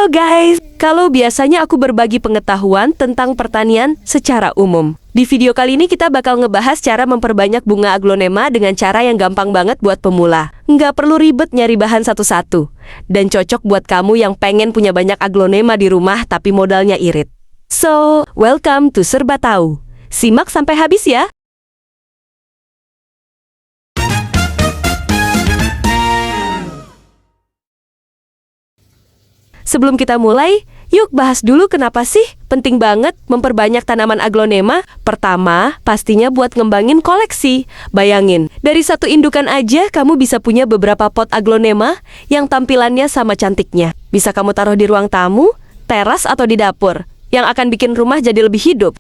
Halo guys, kalau biasanya aku berbagi pengetahuan tentang pertanian secara umum. Di video kali ini kita bakal ngebahas cara memperbanyak bunga aglonema dengan cara yang gampang banget buat pemula. Nggak perlu ribet nyari bahan satu-satu. Dan cocok buat kamu yang pengen punya banyak aglonema di rumah tapi modalnya irit. So, welcome to Serba Tahu. Simak sampai habis ya. Sebelum kita mulai, yuk bahas dulu kenapa sih penting banget memperbanyak tanaman aglonema. Pertama, pastinya buat ngembangin koleksi. Bayangin, dari satu indukan aja kamu bisa punya beberapa pot aglonema yang tampilannya sama cantiknya. Bisa kamu taruh di ruang tamu, teras atau di dapur, yang akan bikin rumah jadi lebih hidup.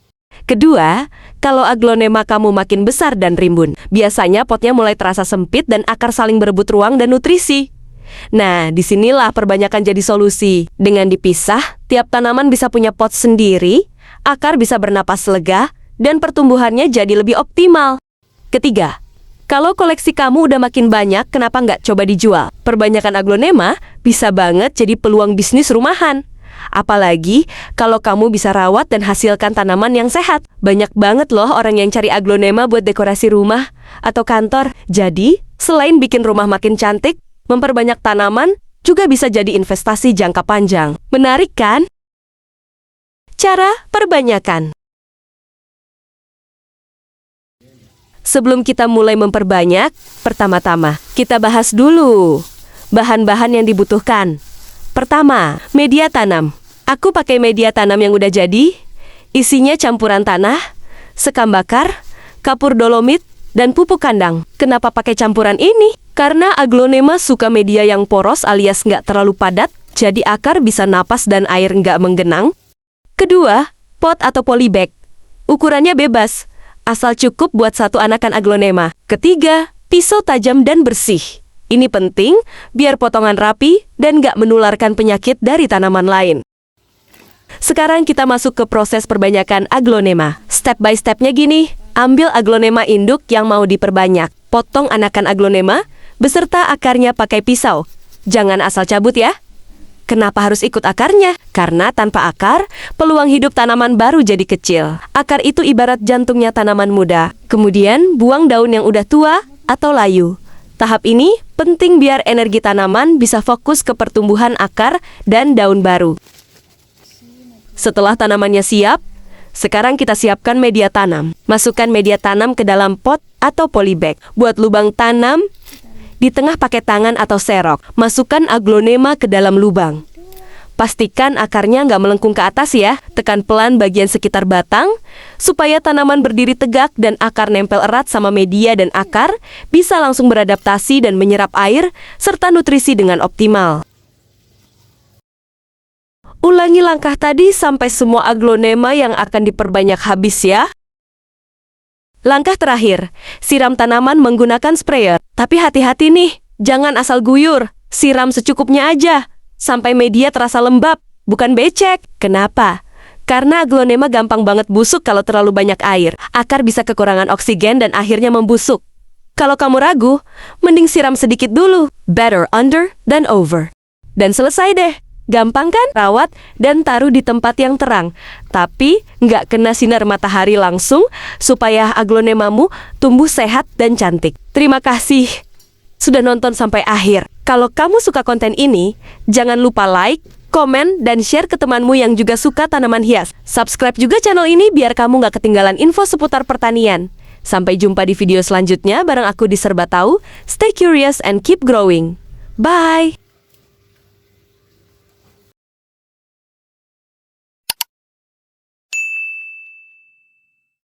Kedua, kalau aglonema kamu makin besar dan rimbun, biasanya potnya mulai terasa sempit dan akar saling berebut ruang dan nutrisi. Nah, disinilah perbanyakan jadi solusi. Dengan dipisah, tiap tanaman bisa punya pot sendiri, akar bisa bernapas lega, dan pertumbuhannya jadi lebih optimal. Ketiga, kalau koleksi kamu udah makin banyak, kenapa nggak coba dijual? Perbanyakan aglonema bisa banget jadi peluang bisnis rumahan. Apalagi kalau kamu bisa rawat dan hasilkan tanaman yang sehat. Banyak banget loh orang yang cari aglonema buat dekorasi rumah atau kantor. Jadi, selain bikin rumah makin cantik, memperbanyak tanaman juga bisa jadi investasi jangka panjang. Menarik kan? Cara perbanyakan. Sebelum kita mulai memperbanyak, pertama-tama kita bahas dulu bahan-bahan yang dibutuhkan. Pertama, media tanam. Aku pakai media tanam yang udah jadi. Isinya campuran tanah, sekam bakar, kapur dolomit, dan pupuk kandang. Kenapa pakai campuran ini? Karena aglonema suka media yang poros alias nggak terlalu padat, jadi akar bisa napas dan air nggak menggenang. Kedua, pot atau polybag. Ukurannya bebas, asal cukup buat satu anakan aglonema. Ketiga, pisau tajam dan bersih. Ini penting biar potongan rapi dan nggak menularkan penyakit dari tanaman lain. Sekarang kita masuk ke proses perbanyakan aglonema. Step by stepnya gini. Ambil aglonema induk yang mau diperbanyak. Potong anakan aglonema beserta akarnya pakai pisau. Jangan asal cabut ya. Kenapa harus ikut akarnya? Karena tanpa akar, peluang hidup tanaman baru jadi kecil. Akar itu ibarat jantungnya tanaman muda. Kemudian, buang daun yang udah tua atau layu. Tahap ini penting biar energi tanaman bisa fokus ke pertumbuhan akar dan daun baru. Setelah tanamannya siap, sekarang kita siapkan media tanam. Masukkan media tanam ke dalam pot atau polybag. Buat lubang tanam, di tengah pakai tangan atau serok. Masukkan aglonema ke dalam lubang. Pastikan akarnya nggak melengkung ke atas ya. Tekan pelan bagian sekitar batang, supaya tanaman berdiri tegak dan akar nempel erat sama media dan akar bisa langsung beradaptasi dan menyerap air serta nutrisi dengan optimal. Ulangi langkah tadi sampai semua aglonema yang akan diperbanyak habis ya. Langkah terakhir, siram tanaman menggunakan sprayer. Tapi hati-hati nih, jangan asal guyur. Siram secukupnya aja, sampai media terasa lembab, bukan becek. Kenapa? Karena aglonema gampang banget busuk kalau terlalu banyak air. Akar bisa kekurangan oksigen dan akhirnya membusuk. Kalau kamu ragu, mending siram sedikit dulu. Better under than over. Dan selesai deh. Gampang kan? Rawat dan taruh di tempat yang terang. Tapi nggak kena sinar matahari langsung supaya aglonemamu tumbuh sehat dan cantik. Terima kasih sudah nonton sampai akhir. Kalau kamu suka konten ini, jangan lupa like, komen, dan share ke temanmu yang juga suka tanaman hias. Subscribe juga channel ini biar kamu nggak ketinggalan info seputar pertanian. Sampai jumpa di video selanjutnya bareng aku di Serba Tahu. Stay curious and keep growing. Bye!